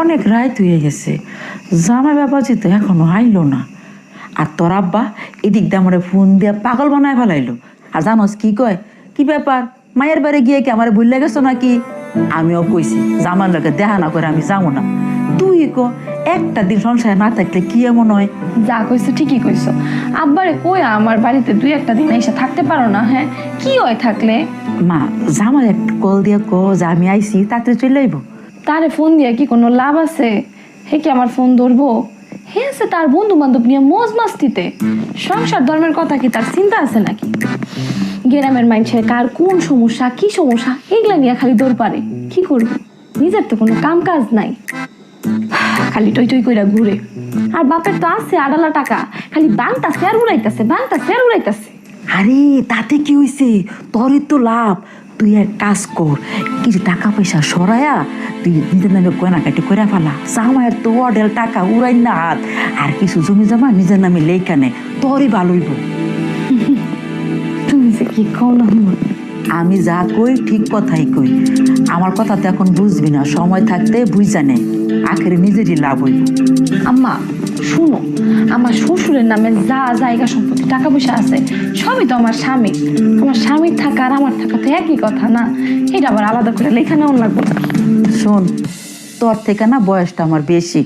অনেক রাত হয়ে গেছে, জামাই বাবাজি তো এখনো আইলো না। আর তোর আব্বা এদিক দিয়ে আমার ফোন দিয়ে পাগল বানায় ফেলাইলো। আর জানোস কি কয়, কি ব্যাপার মায়ের বাড়ি গিয়ে কি আমার ভুলে গেছো নাকি? আমিও কইছি জামার লোকে দেখা না করে আমি যাবো না। তুই একটা দিন সংসারে না থাকলে কি এমন হয়? যা কইছো ঠিকই কইছো। আব্বারে কই আমার বাড়িতে 2-1 দিন এসে থাকতে পারো না? হ্যাঁ, কি হয় থাকলে? মা জামার একটা কল দিয়ে কো যে আমি আইছি, তাতে চলে আইব। তারে ফোন দিয়ে কি কোনো লাভ আছে? হে কি আমার ফোন ধরবো? হে আছে তার বন্ধু বান্ধব নিয়ে মজ মাস্তিতে। সংসার ধর্মের কথা কি তার চিন্তা আছে নাকি? গ্রামের মানুষের কার কোন সমস্যা কি সমস্যা এগুলা নিয়ে খালি দৌড় পারে। কি করবো, নিজের তো কোনো কাম কাজ নাই, খালি টই টই কইরা ঘুরে। আর বাপের তো আছে আড়ালা টাকা, খালি বাংতাছে আর উড়াইতাছে, বাংতাছে আর উড়াইতাছে। আরে তাতে কি হয়েছে, তোরই তো লাভ। তুই এক কাজ কর, কিছু টাকা পয়সা সরায়া তুই নিজের নামে কেনাকাটি করে ফেলা। জামাইয়ের তো অডেল টাকা উড়াই না হাত, আর কিছু জমি জমা নিজের নামে লেখা নে, তোরই ভালো হইব। তুমি যে কি কও না, আমি যা কই ঠিক কথাই কই। আমার কথা তো এখন বুঝবি না, সময় থাকতে বুঝা নে, আখেরে নিজেরই লাভ হইব। আম্মা শুনো, আমার শ্বশুরের নামে যা জায়গা সম্পত্তি টাকা পয়সা আছে সবই তো আমার স্বামী। আমার স্বামীর থাকা আর আমার থাকা তো একই কথা না? এটা আবার আলাদা করে লেখা নেওয়া লাগবে। শোন, তোর থেকে না বয়সটা আমার বেশি।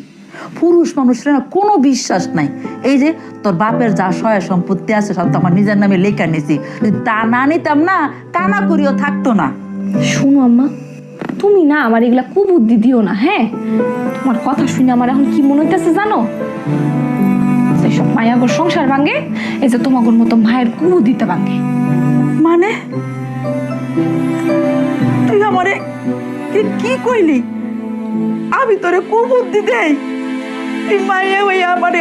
পুরুষ মানুষের না কোনো বিশ্বাস নাই। এই যে তোর বাপের যা সহায় সম্পত্তি আছে সব তো আমার নিজের নামে লেখা নিছি, যদি তা না নিতাম না কানা করিও থাকতো না। শুনো আম্মা, তুমি না আমার এগুলা কুবুদ্ধি দিও না। হ্যাঁ, তোমার কথা শুনে আমার এখন কি মনে হইতেছে জানো? যেসব মায়াগর সংসার ভাঙে, এই যে তোমাগর মতো মায়ের কুবুদ্ধিতে ভাঙে। মানে তুই আমারে কি কইলি? আমি তোরে কুবুদ্ধি দেই? তুই মাইয়া হইয়া আমারে